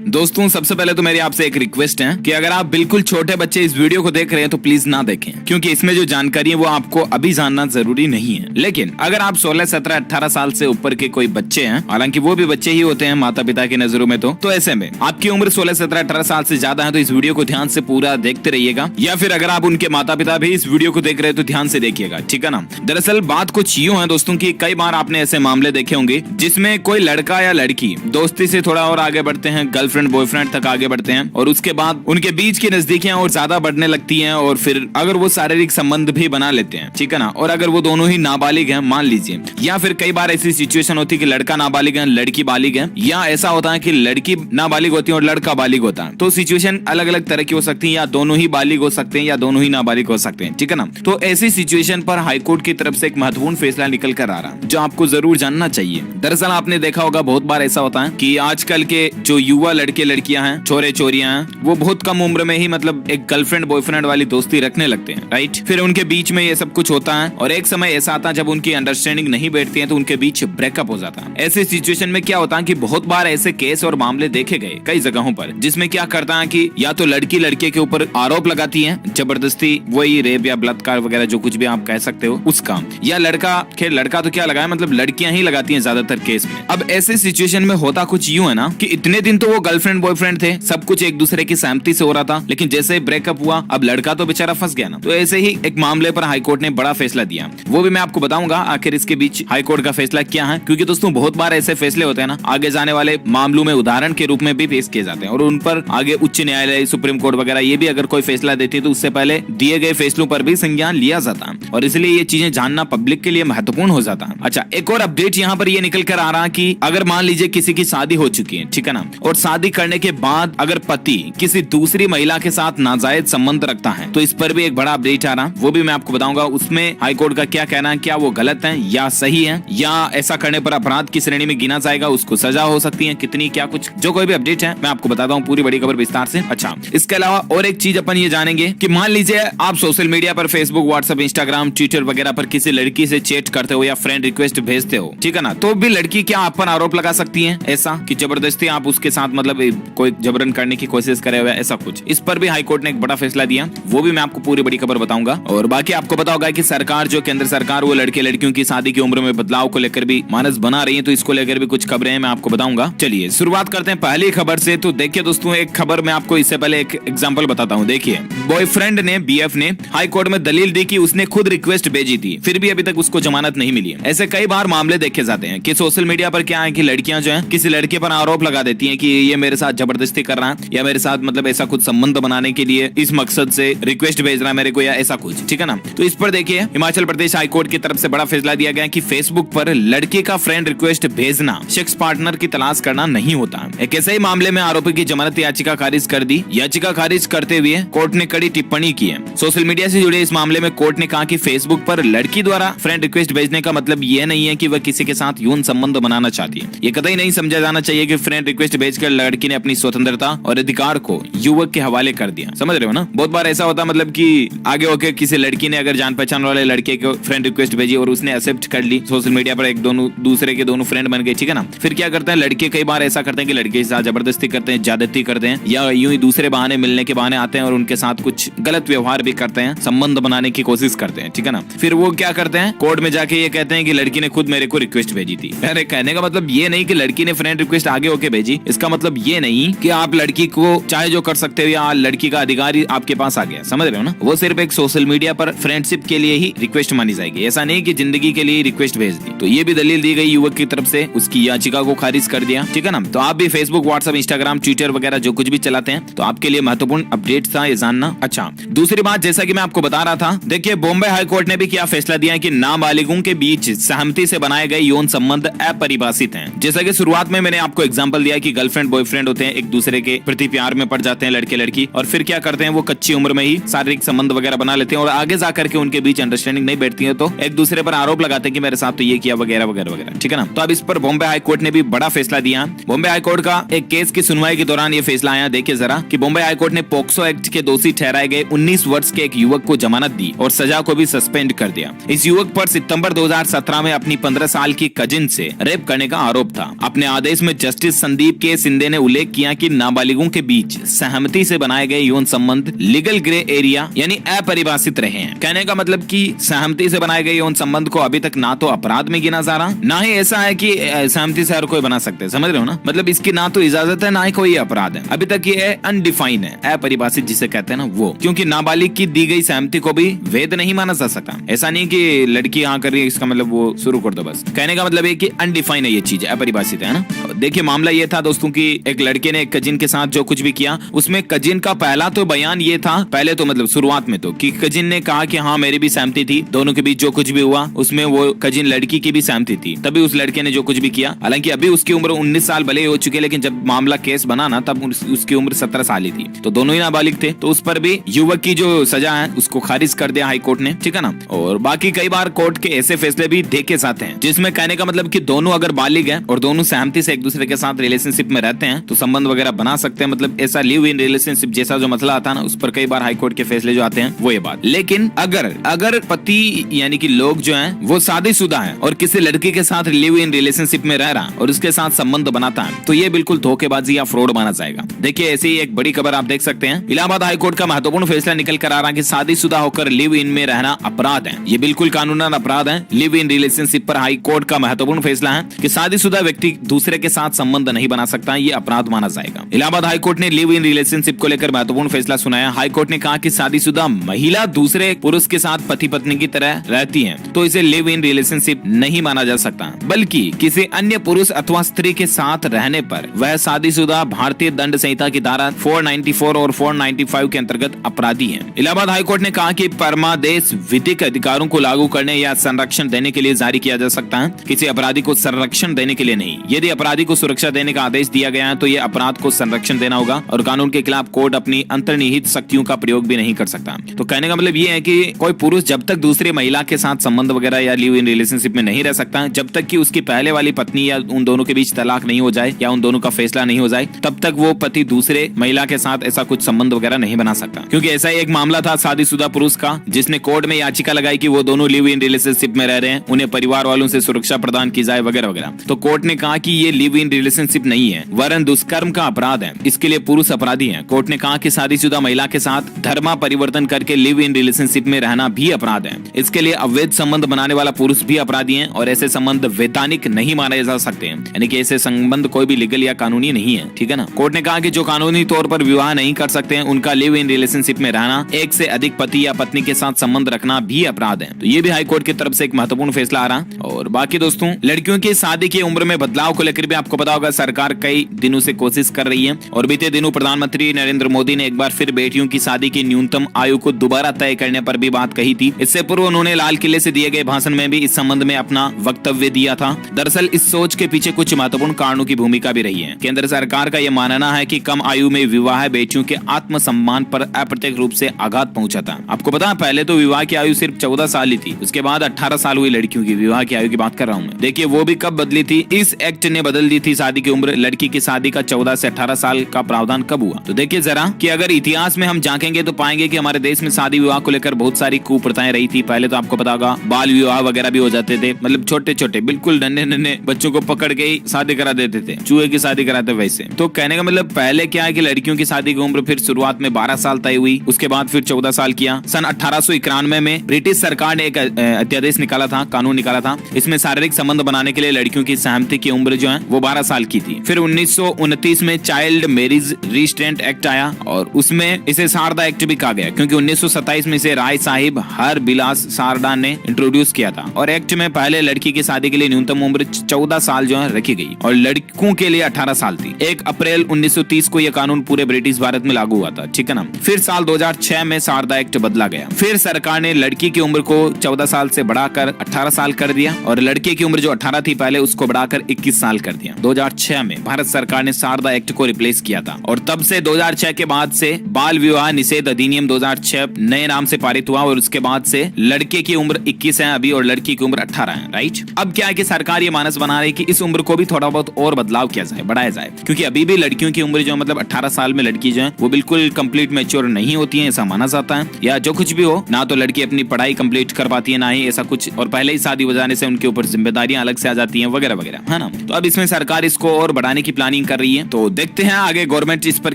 दोस्तों सबसे पहले तो मेरी आपसे एक रिक्वेस्ट है कि अगर आप बिल्कुल छोटे बच्चे इस वीडियो को देख रहे हैं तो प्लीज ना देखें, क्योंकि इसमें जो जानकारी है वो आपको अभी जानना जरूरी नहीं है। लेकिन अगर आप 16, 17, 18 साल से ऊपर के कोई बच्चे हैं, हालांकि वो भी बच्चे ही होते हैं माता पिता की नजरों में, तो ऐसे में आपकी उम्र 16, 17, 18 साल से ज्यादा है तो इस वीडियो को ध्यान से पूरा देखते रहिएगा, या फिर अगर आप उनके माता पिता भी इस वीडियो को देख रहे हैं तो ध्यान से देखिएगा, ठीक है ना। दरअसल बात कुछ यूं है दोस्तों की कई बार आपने ऐसे मामले देखे होंगे जिसमें कोई लड़का या लड़की दोस्ती से थोड़ा और आगे बढ़ते हैं, गर्लफ्रेंड बॉयफ्रेंड तक आगे बढ़ते हैं, और उसके बाद उनके बीच की नजदीकियां और ज्यादा बढ़ने लगती हैं, और फिर अगर वो शारीरिक संबंध भी बना लेते हैं, ठीक है ना, और अगर वो दोनों ही नाबालिग हैं मान लीजिए, या फिर कई बार ऐसी सिचुएशन होती है कि लड़का नाबालिग है लड़की बालिग है, या ऐसा होता है कि लड़की नाबालिग होती है और लड़का बालिग होता है, तो सिचुएशन अलग अलग तरह की हो सकती है, या दोनों ही बालिग हो सकते हैं या दोनों ही नाबालिग हो सकते हैं, ठीक है ना। तो ऐसी सिचुएशन पर हाईकोर्ट की तरफ से एक महत्वपूर्ण फैसला निकल कर आ रहा है जो आपको जरूर जानना चाहिए। दरअसल आपने देखा होगा बहुत बार ऐसा होता है कि आजकल के जो युवा लड़के लड़कियां हैं, छोरे चोरियां हैं, वो बहुत कम उम्र में ही मतलब एक गर्लफ्रेंड बॉयफ्रेंड वाली दोस्ती रखने लगते हैं, राइट। फिर उनके बीच में ये सब कुछ होता है और एक समय ऐसा आता है जब उनकी अंडरस्टैंडिंग नहीं बैठती है तो उनके बीच ब्रेकअप हो जाता है। ऐसी सिचुएशन में क्या होता है कि बहुत बार ऐसे केस और मामले देखे गए कई जगहों पर, जिसमें क्या करता है कि या तो लड़की लड़के के ऊपर आरोप लगाती है जबरदस्ती, वही रेप या बलात्कार वगैरह जो कुछ भी आप कह सकते हो उसका, या लड़का, खैर लड़का तो क्या लगाए, मतलब लड़कियां ही लगाती हैं ज्यादातर केस में। अब ऐसे सिचुएशन में होता कुछ यूं है ना कि इतने दिन तो वो गर्लफ्रेंड बॉयफ्रेंड थे, सब कुछ एक दूसरे की सहमति से हो रहा था, लेकिन जैसे ब्रेकअप हुआ अब लड़का तो बेचारा फंस गया ना। तो ऐसे ही एक मामले पर हाईकोर्ट ने बड़ा फैसला दिया, वो भी मैं आपको बताऊंगा आखिर इसके बीच हाईकोर्ट का फैसला क्या है, क्योंकि दोस्तों बहुत बार ऐसे फैसले होते हैं ना आगे जाने वाले मामलों में उदाहरण के रूप में भी पेश किए जाते हैं, और उन पर आगे उच्च न्यायालय, सुप्रीम कोर्ट वगैरह ये भी अगर कोई फैसला देती है तो उससे पहले दिए गए फैसलों पर भी संज्ञान लिया जाता है, और इसलिए ये चीजें जानना पब्लिक के लिए महत्वपूर्ण हो जाता है। अच्छा, एक और अपडेट यहाँ पर ये निकल कर आ रहा कि अगर मान लीजिए किसी की शादी हो चुकी है, ठीक है ना, और शादी करने के बाद अगर पति किसी दूसरी महिला के साथ नाजायज संबंध रखता है तो इस पर भी एक बड़ा अपडेट आ रहा, वो भी मैं आपको बताऊंगा उसमें हाईकोर्ट का क्या कहना है, क्या वो गलत है या सही है, या ऐसा करने पर अपराध की श्रेणी में गिना जाएगा, उसको सजा हो सकती है कितनी, क्या कुछ, जो कोई भी अपडेट है मैं आपको बताता हूँ पूरी बड़ी खबर विस्तार से। अच्छा, इसके अलावा और एक चीज अपन ये जानेंगे कि मान लीजिए आप सोशल मीडिया पर फेसबुक, व्हाट्सएप, इंस्टाग्राम, ट्विटर वगैरह पर किसी लड़की से चैट करते हो या फ्रेंड रिक्वेस्ट भेजते हो, ठीक है ना, तो भी लड़की क्या आप पर आरोप लगा सकती है ऐसा कि जबरदस्ती आप उसके साथ मतलब कोई जबरन करने की कोशिश करे हुए ऐसा कुछ। इस पर भी हाईकोर्ट ने एक बड़ा फैसला दिया, वो भी मैं आपको पूरी बड़ी खबर बताऊंगा। और बाकी आपको पता होगा कि सरकार जो केंद्र सरकार वो लड़के लड़कियों की शादी की उम्र में बदलाव को लेकर भी मानस बना रही है, तो इसको लेकर भी कुछ खबरें हैं मैं आपको बताऊंगा। चलिए शुरुआत करते हैं पहली खबर से। तो देखिए दोस्तों, एक खबर मैं आपको इससे पहले एक एग्जांपल बताता हूँ। देखिए, बॉयफ्रेंड ने, बीएफ ने हाई कोर्ट में दलील दी कि उसने खुद रिक्वेस्ट भेजी थी, फिर भी अभी तक उसको जमानत नहीं मिली है। ऐसे कई बार मामले देखे जाते हैं कि सोशल मीडिया पर क्या है कि लड़कियां जो है किसी लड़के पर आरोप लगा देती हैं कि ये मेरे साथ जबरदस्ती कर रहा है, या मेरे साथ मतलब ऐसा कुछ संबंध बनाने के लिए इस मकसद से रिक्वेस्ट भेज रहा है मेरे को, या ऐसा कुछ, ठीक है ना। तो इस पर देखिए हिमाचल प्रदेश हाईकोर्ट की तरफ से बड़ा फैसला दिया गया कि फेसबुक पर लड़के का फ्रेंड रिक्वेस्ट भेजना सेक्स पार्टनर की तलाश करना नहीं होता। एक ऐसे ही मामले में आरोपी की जमानत याचिका खारिज कर दी। याचिका खारिज करते हुए कोर्ट ने कड़ी टिप्पणी की है। सोशल मीडिया से जुड़े इस मामले में कोर्ट ने कहा कि फेसबुक पर लड़की द्वारा फ्रेंड रिक्वेस्ट भेजने का मतलब यह नहीं है कि वह किसी के साथ यौन संबंध बनाना चाहती है। ये कतई नहीं समझा जाना चाहिए कि फ्रेंड रिक्वेस्ट भेजकर लड़की ने अपनी स्वतंत्रता और अधिकार को युवक के हवाले कर दिया। समझ रहे हो ना, बहुत बार ऐसा होता मतलब कि आगे होकर किसी लड़की ने अगर जान पहचान वाले लड़के को फ्रेंड रिक्वेस्ट भेजी और उसने एक्सेप्ट कर ली, सोशल मीडिया पर एक दोनों दूसरे के दोनों फ्रेंड बन गए, ठीक है ना। फिर क्या करते हैं लड़के, कई बार ऐसा करते हैं कि लड़के के साथ जबरदस्ती करते हैं, ज्यादती करते हैं, या यूं ही दूसरे बहाने मिलने के बहाने आते हैं और उनके साथ कुछ गलत व्यवहार भी करते हैं, संबंध बनाने की कोशिश करते हैं, ठीक है ना। फिर वो क्या करते हैं, कोर्ट में जाके ये कहते हैं कि लड़की ने खुद मेरे को रिक्वेस्ट भेजी थी। अरे कहने का मतलब ये नहीं कि लड़की ने फ्रेंड रिक्वेस्ट आगे होके भेजी, इसका मतलब ये नहीं कि आप लड़की को चाहे जो कर सकते हो या लड़की का अधिकार आपके पास आ गया। समझ रहे हो ना, वो सिर्फ एक सोशल मीडिया पर फ्रेंडशिप के लिए ही रिक्वेस्ट मानी जाएगी, ऐसा नहीं कि जिंदगी के लिए रिक्वेस्ट भेज दी। तो ये भी दलील दी गई युवक की तरफ से, उसकी याचिका को खारिज कर दिया, ठीक है ना। तो आप भी फेसबुक, व्हाट्सएप, इंस्टाग्राम, ट्विटर वगैरह जो कुछ भी चलाते हैं तो आपके लिए महत्वपूर्ण अपडेट था ये जानना। अच्छा, दूसरी बात जैसा कि मैं आपको बता रहा था, देखिए बॉम्बे हाई कोर्ट ने भी क्या फैसला दिया कि नाबालिगों के बीच सहमति से बनाए गए यौन संबंध अपरिभाषित हैं। जैसा कि शुरुआत में मैंने आपको एग्जांपल दिया कि गर्लफ्रेंड बॉयफ्रेंड होते हैं, एक दूसरे के प्रति प्यार में पड़ जाते हैं लड़के लड़की, और फिर क्या करते हैं वो कच्ची उम्र में ही शारीरिक संबंध वगैरह बना लेते हैं और आगे जाकर के उनके बीच अंडरस्टैंडिंग नहीं बैठती है तो एक दूसरे पर आरोप लगाते हैं कि मेरे साथ तो ये किया वगैरह वगैरह वगैरह, ठीक है ना। तो अब इस पर बॉम्बे हाई कोर्ट ने भी बड़ा फैसला दिया। बॉम्बे हाई कोर्ट का एक केस की सुनवाई के दौरान ये फैसला आया। देखिए जरा कि बॉम्बे हाई कोर्ट ने पोक्सो एक्ट के दोषी ठहराए गए 19 वर्ष के एक युवक को जमानत दी और सजा को भी सस्पेंड कर दिया। इस युवक पर सितंबर 2017 में अपनी 15 साल की कजिन से रेप करने का आरोप था। अपने आदेश में जस्टिस संदीप के सिंधे ने उल्लेख किया कि नाबालिगों के बीच सहमति से बनाए गए यौन संबंध लीगल ग्रे एरिया यानी अपरिभाषित रहे हैं। कहने का मतलब कि सहमति से बनाए गए यौन संबंध को अभी तक ना तो अपराध में गिना जा रहा, ना ही ऐसा है कि सहमति से हर कोई बना सकते हैं, समझ रहे हो ना। मतलब इसकी ना तो इजाजत है ना ही कोई अपराध है, अभी तक ये अनडिफाइन है, अपरिभाषित जिसे कहते हैं ना वो, क्योंकि नाबालिग की दी गई सहमति को भी वैध नहीं माना जा सकता। ऐसा नहीं कि लड़की हाँ कर रही है इसका मतलब वो शुरू कर दो बस। कहने का मतलब है कि अनडिफाइंड है ये चीज, अपरिभाषित है ना। देखिए मामला ये था दोस्तों कि एक लड़के ने एक कजिन के साथ जो कुछ भी किया, उसमें कजिन का पहला तो बयान ये था, पहले तो मतलब शुरुआत में तो, कि कजिन ने कहा कि हाँ मेरी भी सहमति थी, दोनों के बीच जो कुछ भी हुआ उसमें वो कजिन लड़की की भी सहमति थी, तभी उस लड़के ने जो कुछ भी किया। हालांकि अभी उसकी उम्र 19 साल भले हो चुकी है, लेकिन जब मामला केस बना ना तब उसकी उम्र 17 साल ही थी, तो दोनों ही नाबालिग थे। तो उस पर भी युवक की जो सजा है उसको खारिज कर दिया हाई कोर्ट ने, ठीक है ना। और बाकी कई बार कोर्ट के ऐसे फैसले भी देखे जाते हैं जिसमें कहने का मतलब कि दोनों अगर बालिग हैं और दोनों सहमति से एक दूसरे के साथ रिलेशनशिप में रहते हैं तो संबंध वगैरह बना सकते हैं, मतलब ऐसा लिव इन रिलेशनशिप जैसा जो मसला आता है ना, उस पर कई बार हाई कोर्ट के फैसले जो आते हैं वो ये बात। लेकिन अगर पति यानी कि लोग जो हैं वो शादीशुदा हैं और किसी लड़की के साथ लिव इन रिलेशनशिप में रह रहा और उसके साथ संबंध बनाता है तो ये बिल्कुल धोखेबाजी या फ्रॉड माना जाएगा। देखिए ऐसी ही एक बड़ी खबर आप देख सकते हैं, इलाहाबाद हाई कोर्ट का महत्वपूर्ण फैसला निकल कर आ रहा है कि शादीशुदा होकर लिव इन में रहना अपराध है, ये बिल्कुल कानूनन अपराध है। लिव इन रिलेशनशिप पर हाई कोर्ट का महत्वपूर्ण फैसला है कि शादीशुदा व्यक्ति दूसरे के साथ संबंध नहीं बना सकता, ये अपराध माना जाएगा। इलाहाबाद हाई कोर्ट ने लिव इन रिलेशनशिप को लेकर महत्वपूर्ण फैसला सुनाया। हाई कोर्ट ने कहा कि शादीशुदा महिला दूसरे पुरुष के साथ पति पत्नी की तरह रहती है तो इसे लिव इन रिलेशनशिप नहीं माना जा सकता, बल्कि किसी अन्य पुरुष अथवा स्त्री के साथ रहने पर वह शादीशुदा भारतीय दंड संहिता की धारा 494 और 495 के अंतर्गत अपराधी है। इलाहाबाद हाई कोर्ट ने कहा कि परमादेश विधिक अधिकारों को लागू करने या संरक्षण देने के लिए जारी किया जा सकता है, किसी अपराधी को संरक्षण देने के लिए नहीं। यदि अपराधी को सुरक्षा देने का आदेश दिया गया है तो यह अपराध को संरक्षण देना होगा और कानून के खिलाफ कोर्ट अपनी अंतर्निहित शक्तियों का प्रयोग भी नहीं कर सकता। तो कहने का मतलब ये है कि कोई पुरुष जब तक दूसरी महिला के साथ संबंध वगैरह या लिव इन रिलेशनशिप में नहीं रह सकता, जब तक कि उसकी पहले वाली पत्नी या उन दोनों के बीच तलाक नहीं हो जाए या उन दोनों का फैसला नहीं हो जाए, तब तक वो पति दूसरे महिला के साथ ऐसा कुछ संबंध वगैरह नहीं बना सकता। क्योंकि ऐसा ही एक मामला था शादीशुदा पुरुष का जिसने कोर्ट में याचिका लगाई कि वो दोनों लिव इन रिलेशनशिप में रह रहे हैं, उन्हें परिवार वालों से सुरक्षा प्रदान की जाए वगैरह वगैरह। तो कोर्ट ने कहा कि ये लिव इन रिलेशनशिप नहीं है वरन दुष्कर्म का अपराध है, इसके लिए पुरुष अपराधी है। कोर्ट ने कहा कि शादीशुदा महिला के साथ धर्मा परिवर्तन करके लिव इन रिलेशनशिप में रहना भी अपराध है, इसके लिए अवैध संबंध बनाने वाला पुरुष भी अपराधी है और ऐसे संबंध वैधानिक नहीं माने जा सकते हैं, यानी कि ऐसे संबंध कोई भी लीगल या कानूनी नहीं है, ठीक है ना। कोर्ट ने कहा कि जो कानूनी तौर पर विवाह नहीं कर सकते हैं उनका लिव इन रिलेशनशिप में रहना, एक से अधिक पति या पत्नी के साथ संबंध रखना भी अपराध है। तो ये भी हाई कोर्ट की तरफ से एक महत्वपूर्ण फैसला आ रहा। और बाकी दोस्तों लड़कियों की शादी की उम्र में बदलाव को लेकर भी आपको पता होगा सरकार कई दिनों से कोशिश कर रही है और बीते दिनों प्रधानमंत्री नरेंद्र मोदी ने एक बार फिर बेटियों की शादी की न्यूनतम आयु को दोबारा तय करने पर भी बात कही थी। इससे पूर्व उन्होंने लाल किले से दिए गए भाषण में भी इस संबंध में अपना वक्तव्य दिया था। दरअसल इस सोच के पीछे कुछ महत्वपूर्ण कारणों की भूमिका भी रही है। केंद्र सरकार का यह मानना है कि कम आयु में विवाह बेटियों के आत्मसम्मान पर अप्रत्यक्ष रूप से आघात पहुंचाता। आपको पता है पहले तो विवाह की आयु सिर्फ 14 साल ही थी, उसके बाद 18 साल हुई लड़कियों की विवाह की आयु की बात कर रहा हूँ मैं। देखिए वो भी कब बदली थी, इस एक्ट ने बदल दी थी शादी की उम्र। लड़की की शादी का 14 से 18 साल का प्रावधान कब हुआ, तो देखिए जरा कि अगर इतिहास में हम झांकेंगे तो पाएंगे कि हमारे देश में शादी विवाह को लेकर बहुत सारी कुप्रथाएं रही थी। पहले तो आपको पता होगा बाल विवाह वगैरह भी हो जाते थे, मतलब छोटे छोटे बिल्कुल नन्हे नन्हे बच्चों को पकड़ के ही शादी करा देते थे, चूहे की शादी कराते वैसे। तो कहने का मतलब पहले क्या है कि लड़कियों की शादी की उम्र फिर शुरुआत में 12 साल तय हुई, उसके बाद फिर 14 साल किया। सन 1891 में ब्रिटिश सरकार ने एक अध्यादेश निकाला था, कानून निकाला था, इसमें शारीरिक संबंध बनाने के लिए लड़कियों की सहमति की उम्र जो है वो 12 साल की थी। फिर 1929 में चाइल्ड मैरिज रिस्ट्रेंट एक्ट आया और उसमें इसे शारदा एक्ट भी कहा गया क्योंकि 1927 में इसे राय साहिब हर बिलास शारदा ने इंट्रोड्यूस किया था और एक्ट में पहले लड़की की शादी के लिए न्यूनतम उम्र 14 साल जो है रखी गई और लड़कों के लिए 18 साल थी। 1 अप्रैल 1930 को यह कानून पूरे ब्रिटिश भारत में लागू हुआ था, ठीक है ना। फिर साल 2006 में शारदा एक्ट बदला गया। फिर सरकार ने लड़की की उम्र को 14 साल से बढ़ाकर 18 साल कर दिया और लड़के की उम्र जो 18 थी पहले उसको बढ़ाकर 21 साल कर दिया। 2006 में भारत सरकार ने शारदा एक्ट को रिप्लेस किया था और तब से 2006 के बाद से बाल विवाह निषेध अधिनियम 2006 नए नाम से पारित हुआ और उसके बाद से लड़के की उम्र 21 है अभी और लड़की की उम्र 18 है, राइट। अब क्या है कि सरकार ये मानस बना रही है कि इस उम्र को भी थोड़ा बहुत और बदलाव किया जाए, बढ़ाया जाए, क्योंकि अभी भी लड़कियों की उम्र जो मतलब 18 साल में लड़की जो है वो बिल्कुल कंप्लीट मैच्योर नहीं होती है, ऐसा माना जाता है। या जो कुछ भी हो, ना तो लड़की अपनी पढ़ाई कंप्लीट कर पाती है ना ही ऐसा कुछ, और पहले ही शादी हो जाने से उनके ऊपर जिम्मेदारियां अलग से आ जाती हैं वगैरह वगैरह, है ना। तो अब इसमें सरकार इसको और बढ़ाने की प्लानिंग नहीं कर रही है। तो देखते हैं आगे गवर्नमेंट इस पर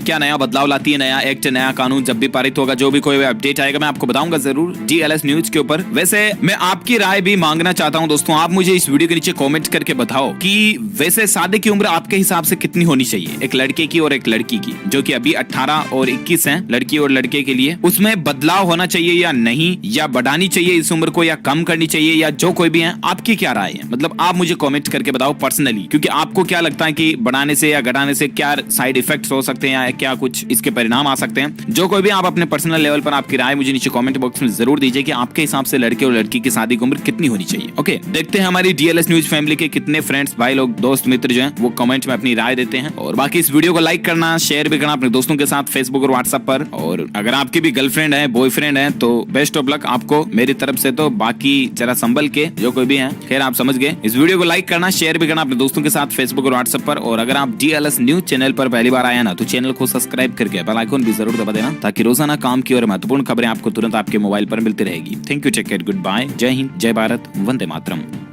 क्या नया बदलाव लाती है, नया एक्ट, नया कानून जब भी पारित होगा, जो भी कोई अपडेट आएगा मैं आपको बताऊंगा जरूर DLS न्यूज के ऊपर। वैसे मैं आपकी राय भी मांगना चाहता हूं दोस्तों, आप मुझे इस वीडियो के नीचे कमेंट करके बताओ कि वैसे शादी की उम्र आपके हिसाब से कितनी होनी चाहिए, एक लड़के की और एक लड़की की, जो कि अभी 18 और 21 है लड़की और लड़के के लिए। उसमें बदलाव होना चाहिए या नहीं, या बढ़ानी चाहिए इस उम्र को, या कम करनी चाहिए, या जो कोई भी है आपकी क्या राय है, मतलब आप मुझे कमेंट करके बताओ पर्सनली, क्योंकि आपको क्या लगता है कि बढ़ाने से या घटाने से क्या साइड इफेक्ट्स हो सकते हैं या क्या कुछ इसके परिणाम आ सकते हैं। जो कोई भी आप अपने पर्सनल लेवल पर आपकी राय मुझे नीचे कमेंट बॉक्स में जरूर दीजिए कि आपके हिसाब से लड़के और लड़की की शादी की उम्र कितनी होनी चाहिए। ओके, देखते हैं हमारी DLS न्यूज फैमिली के कितने फ्रेंड्स, भाई लोग, दोस्त मित्र जो हैं वो कमेंट में अपनी राय देते हैं। और बाकी इस वीडियो को लाइक करना, शेयर भी करना अपने दोस्तों के साथ फेसबुक और व्हाट्सएप पर। और अगर आपकी भी गर्लफ्रेंड है, बॉयफ्रेंड है, तो बेस्ट ऑफ लक आपको मेरी तरफ से। तो बाकी जरा संभल के, जो कोई भी है, खैर आप समझ गए। इस वीडियो को लाइक करना, शेयर भी करना अपने दोस्तों के साथ फेसबुक और व्हाट्सएप पर। और अगर आप DLS न्यूज चैनल पर पहली बार आया ना, तो चैनल को सब्सक्राइब करके बेल आइकन भी जरूर दबा देना, ताकि रोजाना काम की और महत्वपूर्ण खबरें आपको तुरंत आपके मोबाइल पर मिलती रहेगी। Thank you, take care, goodbye, जय हिंद, जय भारत, वंदे मातरम।